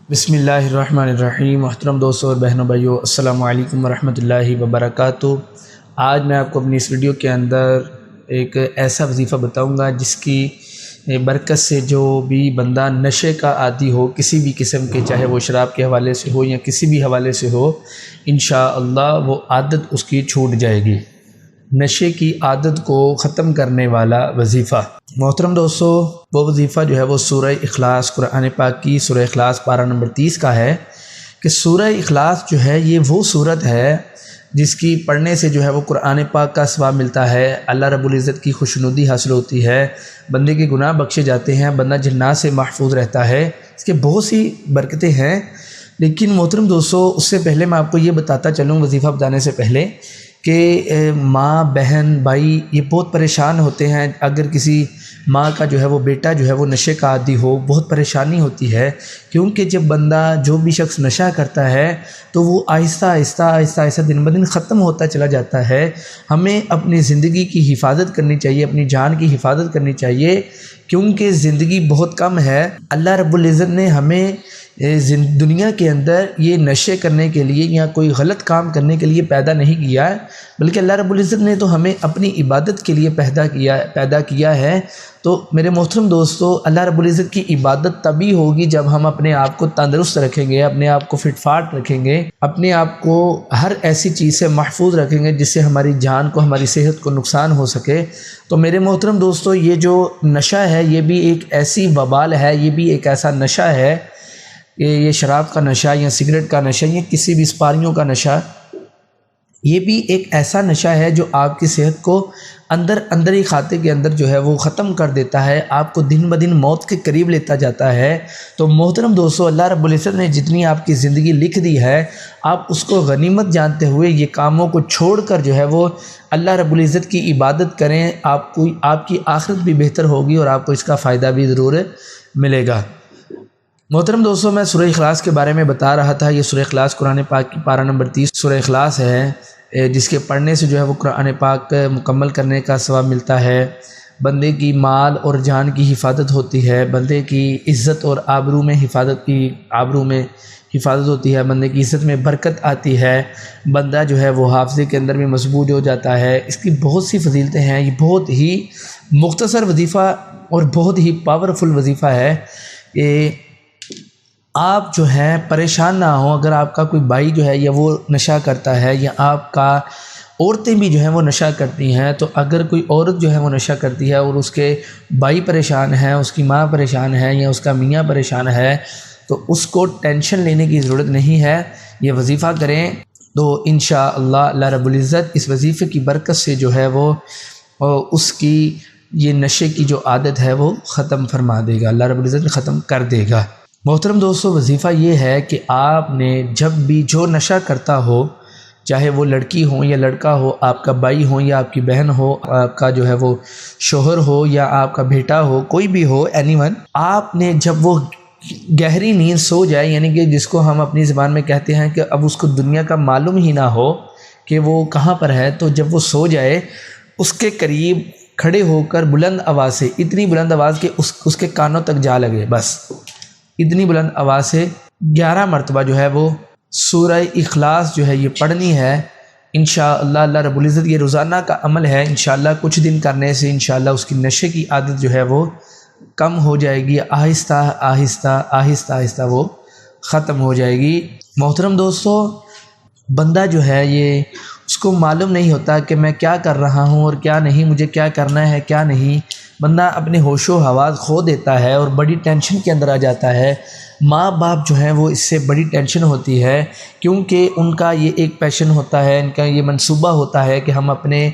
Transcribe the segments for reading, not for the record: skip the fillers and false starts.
بسم اللہ الرحمن الرحیم۔ محترم دوستوں اور بہنوں بھائیوں، السلام علیکم ورحمۃ اللہ وبرکاتہ۔ آج میں آپ کو اپنی اس ویڈیو کے اندر ایک ایسا وظیفہ بتاؤں گا جس کی برکت سے جو بھی بندہ نشے کا عادی ہو کسی بھی قسم کے، چاہے وہ شراب کے حوالے سے ہو یا کسی بھی حوالے سے ہو، انشاءاللہ وہ عادت اس کی چھوٹ جائے گی۔ نشے کی عادت کو ختم کرنے والا وظیفہ۔ محترم دوستو، وہ وظیفہ جو ہے وہ سورہ اخلاص، قرآن پاک کی سورہ اخلاص پارہ نمبر 30 کا ہے کہ سورہ اخلاص جو ہے یہ وہ صورت ہے جس کی پڑھنے سے جو ہے وہ قرآن پاک کا ثواب ملتا ہے، اللہ رب العزت کی خوشنودی حاصل ہوتی ہے، بندے کے گناہ بخشے جاتے ہیں، بندہ جنات سے محفوظ رہتا ہے، اس کے بہت سی برکتیں ہیں۔ لیکن محترم دوستو، اس سے پہلے میں آپ کو یہ بتاتا چلوں، وظیفہ بتانے سے پہلے، کہ ماں، بہن، بھائی یہ بہت پریشان ہوتے ہیں اگر کسی ماں کا جو ہے وہ بیٹا جو ہے وہ نشے کا عادی ہو، بہت پریشانی ہوتی ہے، کیونکہ جب بندہ، جو بھی شخص نشہ کرتا ہے تو وہ آہستہ آہستہ دن بدن ختم ہوتا چلا جاتا ہے۔ ہمیں اپنی زندگی کی حفاظت کرنی چاہیے، اپنی جان کی حفاظت کرنی چاہیے، کیونکہ زندگی بہت کم ہے۔ اللہ رب العزت نے ہمیں دنیا کے اندر یہ نشے کرنے کے لیے یا کوئی غلط کام کرنے کے لیے پیدا نہیں کیا ہے، بلکہ اللہ رب العزت نے تو ہمیں اپنی عبادت کے لیے پیدا کیا ہے۔ تو میرے محترم دوستو، اللہ رب العزت کی عبادت تبھی ہوگی جب ہم اپنے آپ کو تندرست رکھیں گے، اپنے آپ کو فٹ فاٹ رکھیں گے، اپنے آپ کو ہر ایسی چیز سے محفوظ رکھیں گے جس سے ہماری جان کو، ہماری صحت کو نقصان ہو سکے۔ تو میرے محترم دوستو، یہ جو نشہ ہے یہ بھی ایک ایسی وبال ہے، یہ بھی ایک ایسا نشہ ہے کہ یہ شراب کا نشہ یا سگریٹ کا نشہ یا کسی بھی اسپاریوں کا نشہ، یہ بھی ایک ایسا نشہ ہے جو آپ کی صحت کو اندر ہی کھاتے کے اندر جو ہے وہ ختم کر دیتا ہے، آپ کو دن بدن موت کے قریب لیتا جاتا ہے۔ تو محترم دوستو، اللہ رب العزت نے جتنی آپ کی زندگی لکھ دی ہے، آپ اس کو غنیمت جانتے ہوئے یہ کاموں کو چھوڑ کر جو ہے وہ اللہ رب العزت کی عبادت کریں، آپ کی آخرت بھی بہتر ہوگی اور آپ کو اس کا فائدہ بھی ضرور ملے گا۔ محترم دوستو، میں سورہ اخلاص کے بارے میں بتا رہا تھا۔ یہ سورہ اخلاص قرآن پاک کی پارہ نمبر 30 سورہ اخلاص ہے، جس کے پڑھنے سے جو ہے وہ قرآن پاک مکمل کرنے کا ثواب ملتا ہے، بندے کی مال اور جان کی حفاظت ہوتی ہے، بندے کی عزت اور آبرو میں حفاظت ہوتی ہے، بندے کی عزت میں برکت آتی ہے، بندہ جو ہے وہ حافظے کے اندر بھی مضبوط ہو جاتا ہے۔ اس کی بہت سی فضیلتیں ہیں، یہ بہت ہی مختصر وظیفہ اور بہت ہی پاورفل وظیفہ ہے کہ آپ جو ہے پریشان نہ ہوں۔ اگر آپ کا کوئی بھائی جو ہے یا وہ نشہ کرتا ہے، یا آپ کا عورتیں بھی جو ہیں وہ نشہ کرتی ہیں، تو اگر کوئی عورت جو ہے وہ نشہ کرتی ہے اور اس کے بھائی پریشان ہیں، اس کی ماں پریشان ہے یا اس کا میاں پریشان ہے، تو اس کو ٹینشن لینے کی ضرورت نہیں ہے، یہ وظیفہ کریں تو انشاءاللہ اللہ رب العزت اس وظیفے کی برکت سے جو ہے وہ اس کی یہ نشے کی جو عادت ہے وہ ختم فرما دے گا، اللہ رب العزت ختم کر دے گا۔ محترم دوستو، وظیفہ یہ ہے کہ آپ نے جب بھی جو نشہ کرتا ہو، چاہے وہ لڑکی ہو یا لڑکا ہو، آپ کا بھائی ہو یا آپ کی بہن ہو، آپ کا جو ہے وہ شوہر ہو یا آپ کا بیٹا ہو، کوئی بھی ہو، اینی ون، آپ نے جب وہ گہری نیند سو جائے، یعنی کہ جس کو ہم اپنی زبان میں کہتے ہیں کہ اب اس کو دنیا کا معلوم ہی نہ ہو کہ وہ کہاں پر ہے، تو جب وہ سو جائے اس کے قریب کھڑے ہو کر بلند آواز سے، اتنی بلند آواز کہ اس کے کانوں تک جا لگے، بس اتنی بلند آواز سے 11 مرتبہ جو ہے وہ سورہ اخلاص جو ہے یہ پڑھنی ہے۔ انشاءاللہ اللہ رب العزت، یہ روزانہ کا عمل ہے، انشاءاللہ کچھ دن کرنے سے انشاءاللہ اس کی نشے کی عادت جو ہے وہ کم ہو جائے گی، آہستہ وہ ختم ہو جائے گی۔ محترم دوستو، بندہ جو ہے یہ اس کو معلوم نہیں ہوتا کہ میں کیا کر رہا ہوں اور کیا نہیں، مجھے کیا کرنا ہے کیا نہیں، بندہ اپنے ہوش و حواس کھو دیتا ہے اور بڑی ٹینشن کے اندر آ جاتا ہے۔ ماں باپ جو ہیں وہ اس سے بڑی ٹینشن ہوتی ہے، کیونکہ ان کا یہ ایک پیشن ہوتا ہے، ان کا یہ منصوبہ ہوتا ہے کہ ہم اپنے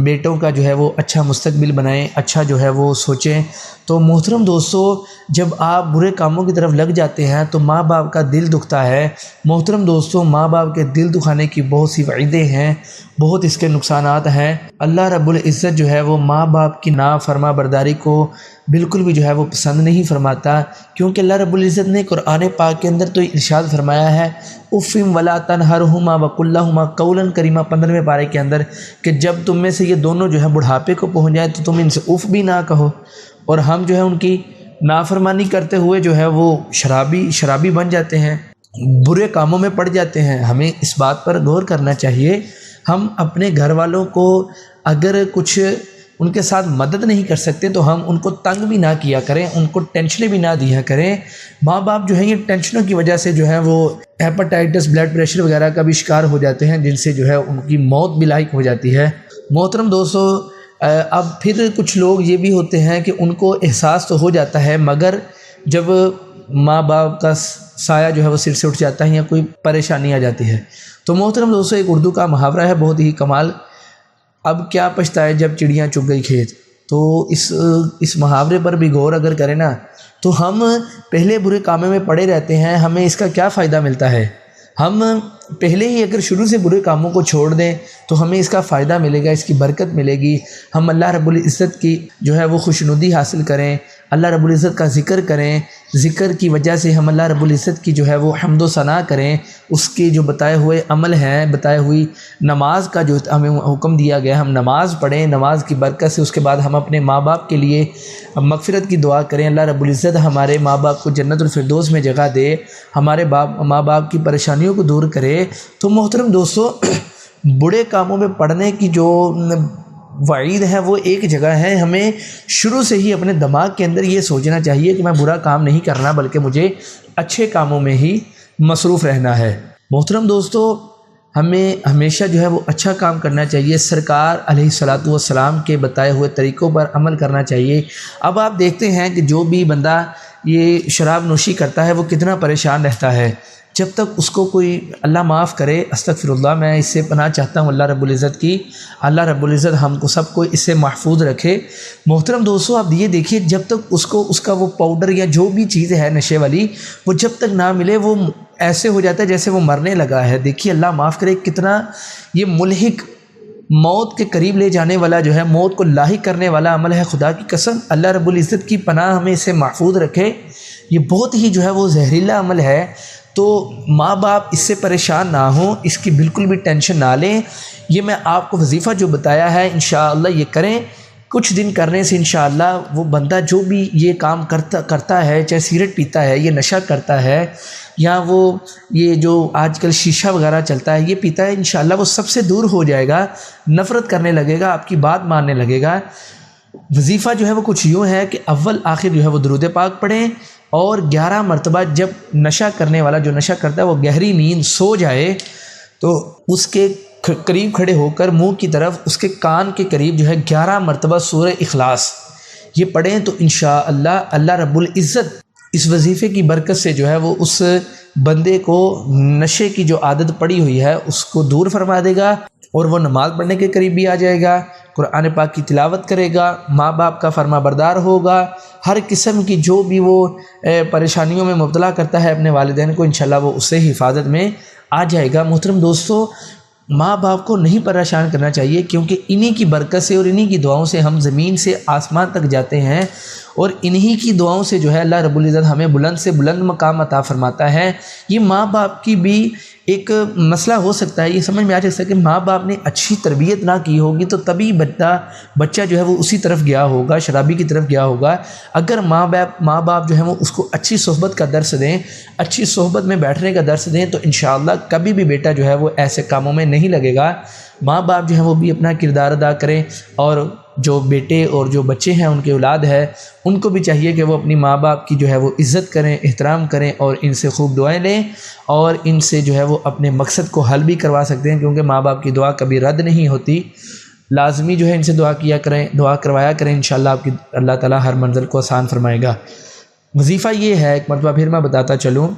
بیٹوں کا جو ہے وہ اچھا مستقبل بنائیں، اچھا جو ہے وہ سوچیں۔ تو محترم دوستو، جب آپ برے کاموں کی طرف لگ جاتے ہیں تو ماں باپ کا دل دکھتا ہے۔ محترم دوستو، ماں باپ کے دل دکھانے کی بہت سی وعیدیں ہیں، بہت اس کے نقصانات ہیں۔ اللہ رب العزت جو ہے وہ ماں باپ کی نافرما برداری کو بالکل بھی جو ہے وہ پسند نہیں فرماتا، کیونکہ اللہ رب العزت نے قرآن پاک کے اندر تو ارشاد فرمایا ہے، اف ولا تنہرہما وقل لہما قولا کریما، 15ویں پارے کے اندر، کہ جب تم میں سے یہ دونوں جو ہے بڑھاپے کو پہنچ جائے تو تم ان سے اف بھی نہ کہو، اور ہم جو ہے ان کی نافرمانی کرتے ہوئے جو ہے وہ شرابی بن جاتے ہیں، برے کاموں میں پڑ جاتے ہیں۔ ہمیں اس بات پر غور کرنا چاہیے، ہم اپنے گھر والوں کو اگر کچھ ان کے ساتھ مدد نہیں کر سکتے تو ہم ان کو تنگ بھی نہ کیا کریں، ان کو ٹینشنیں بھی نہ دیا کریں۔ ماں باپ جو ہے یہ ٹینشنوں کی وجہ سے جو ہے وہ ہیپاٹائٹس، بلڈ پریشر وغیرہ کا بھی شکار ہو جاتے ہیں، جن سے جو ہے ان کی موت بھی لاحق ہو جاتی ہے۔ محترم دوستو، اب پھر کچھ لوگ یہ بھی ہوتے ہیں کہ ان کو احساس تو ہو جاتا ہے، مگر جب ماں باپ کا سایہ جو ہے وہ سر سے اٹھ جاتا ہے یا کوئی پریشانی آ جاتی ہے تو محترم دوستو ایک اردو کا محاورہ ہے بہت ہی کمال، اب کیا پچھتائے جب چڑیاں چگ گئی کھیت۔ تو اس محاورے پر بھی غور اگر کریں نا تو ہم پہلے برے کاموں میں پڑے رہتے ہیں، ہمیں اس کا کیا فائدہ ملتا ہے؟ ہم پہلے ہی اگر شروع سے برے کاموں کو چھوڑ دیں تو ہمیں اس کا فائدہ ملے گا، اس کی برکت ملے گی۔ ہم اللہ رب العزت کی جو ہے وہ خوشنودی حاصل کریں، اللہ رب العزت کا ذکر کریں، ذکر کی وجہ سے ہم اللہ رب العزت کی جو ہے وہ حمد و ثنا کریں، اس کے جو بتائے ہوئے عمل ہیں، بتائے ہوئی نماز کا جو ہمیں حکم دیا گیا ہم نماز پڑھیں، نماز کی برکت سے اس کے بعد ہم اپنے ماں باپ کے لیے مغفرت کی دعا کریں، اللہ رب العزت ہمارے ماں باپ کو جنت الفردوس میں جگہ دے، ہمارے ماں باپ کی پریشانیوں کو دور کرے۔ تو محترم دوستو، برے کاموں میں پڑنے کی جو وعید ہے وہ ایک جگہ ہے، ہمیں شروع سے ہی اپنے دماغ کے اندر یہ سوچنا چاہیے کہ میں برا کام نہیں کرنا بلکہ مجھے اچھے کاموں میں ہی مصروف رہنا ہے۔ محترم دوستو، ہمیں ہمیشہ جو ہے وہ اچھا کام کرنا چاہیے، سرکار علیہ الصلاۃ والسلام کے بتائے ہوئے طریقوں پر عمل کرنا چاہیے۔ اب آپ دیکھتے ہیں کہ جو بھی بندہ یہ شراب نوشی کرتا ہے وہ کتنا پریشان رہتا ہے، جب تک اس کو کوئی اللہ معاف کرے، استغفر اللہ، میں اس سے پناہ چاہتا ہوں اللہ رب العزت کی، اللہ رب العزت ہم کو سب کو اس سے محفوظ رکھے۔ محترم دوستو، آپ یہ دیکھیے جب تک اس کا وہ پاؤڈر یا جو بھی چیز ہے نشے والی وہ جب تک نہ ملے وہ ایسے ہو جاتا ہے جیسے وہ مرنے لگا ہے۔ دیکھیے اللہ معاف کرے کتنا یہ ملحق، موت کے قریب لے جانے والا جو ہے، موت کو لاحق کرنے والا عمل ہے۔ خدا کی قسم اللہ رب العزت کی پناہ ہمیں اسے محفوظ رکھے، یہ بہت ہی جو ہے وہ زہریلا عمل ہے۔ تو ماں باپ اس سے پریشان نہ ہوں، اس کی بالکل بھی ٹینشن نہ لیں۔ یہ میں آپ کو وظیفہ جو بتایا ہے انشاءاللہ یہ کریں، کچھ دن کرنے سے انشاءاللہ وہ بندہ جو بھی یہ کام کرتا ہے، چاہے سگریٹ پیتا ہے، یہ نشہ کرتا ہے، یا وہ یہ جو آج کل شیشہ وغیرہ چلتا ہے یہ پیتا ہے، انشاءاللہ وہ سب سے دور ہو جائے گا، نفرت کرنے لگے گا، آپ کی بات ماننے لگے گا۔ وظیفہ جو ہے وہ کچھ یوں ہے کہ اول آخر جو ہے وہ درود پاک پڑھیں، اور 11 مرتبہ جب نشہ کرنے والا جو نشہ کرتا ہے وہ گہری نیند سو جائے تو اس کے قریب کھڑے ہو کر منہ کی طرف اس کے کان کے قریب جو ہے 11 مرتبہ سورہ اخلاص یہ پڑھیں تو انشاءاللہ اللہ رب العزت اس وظیفے کی برکت سے جو ہے وہ اس بندے کو نشے کی جو عادت پڑی ہوئی ہے اس کو دور فرما دے گا، اور وہ نماز پڑھنے کے قریب بھی آ جائے گا، قرآن پاک کی تلاوت کرے گا، ماں باپ کا فرما بردار ہوگا، ہر قسم کی جو بھی وہ پریشانیوں میں مبتلا کرتا ہے اپنے والدین کو انشاءاللہ وہ اس سے حفاظت میں آ جائے گا۔ محترم دوستو، ماں باپ کو نہیں پریشان کرنا چاہیے، کیونکہ انہی کی برکت سے اور انہی کی دعاؤں سے ہم زمین سے آسمان تک جاتے ہیں، اور انہی کی دعاؤں سے جو ہے اللہ رب العزت ہمیں بلند سے بلند مقام عطا فرماتا ہے۔ یہ ماں باپ کی بھی ایک مسئلہ ہو سکتا ہے، یہ سمجھ میں آ سکتا ہے کہ ماں باپ نے اچھی تربیت نہ کی ہوگی تو تبھی بچہ جو ہے وہ اسی طرف گیا ہوگا، شرابی کی طرف گیا ہوگا۔ اگر ماں باپ جو ہے وہ اس کو اچھی صحبت کا درس دیں، اچھی صحبت میں بیٹھنے کا درس دیں تو انشاءاللہ کبھی بھی بیٹا جو ہے وہ ایسے کاموں میں نہیں لگے گا۔ ماں باپ جو ہے وہ بھی اپنا کردار ادا کریں، اور جو بیٹے اور جو بچے ہیں ان کے اولاد ہے ان کو بھی چاہیے کہ وہ اپنی ماں باپ کی جو ہے وہ عزت کریں، احترام کریں، اور ان سے خوب دعائیں لیں، اور ان سے جو ہے وہ اپنے مقصد کو حل بھی کروا سکتے ہیں، کیونکہ ماں باپ کی دعا کبھی رد نہیں ہوتی۔ لازمی جو ہے ان سے دعا کیا کریں، دعا کروایا کریں، انشاءاللہ آپ کی اللہ تعالیٰ ہر منزل کو آسان فرمائے گا۔ وظیفہ یہ ہے، ایک مرتبہ پھر میں بتاتا چلوں،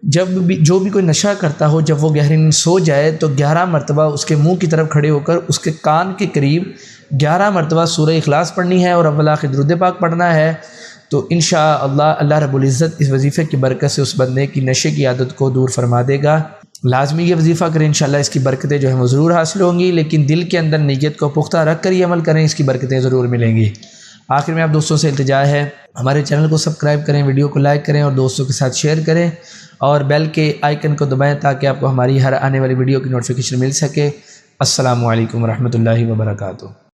جو بھی کوئی نشہ کرتا ہو جب وہ گہری نیند سو جائے تو 11 مرتبہ اس کے منہ کی طرف کھڑے ہو کر اس کے کان کے قریب 11 مرتبہ سورہ اخلاص پڑھنی ہے اور اول آخر درود پاک پڑھنا ہے، تو انشاءاللہ اللہ رب العزت اس وظیفے کی برکت سے اس بندے کی نشے کی عادت کو دور فرما دے گا۔ لازمی یہ وظیفہ کریں، انشاءاللہ اس کی برکتیں جو ہیں وہ ضرور حاصل ہوں گی، لیکن دل کے اندر نیت کو پختہ رکھ کر یہ عمل کریں، اس کی برکتیں ضرور ملیں گی۔ آخر میں آپ دوستوں سے التجا ہے، ہمارے چینل کو سبسکرائب کریں، ویڈیو کو لائک کریں اور دوستوں کے ساتھ شیئر کریں، اور بیل کے آئیکن کو دبائیں تاکہ آپ کو ہماری ہر آنے والی ویڈیو کی نوٹیفیکیشن مل سکے۔ السلام علیکم ورحمۃ اللہ وبرکاتہ۔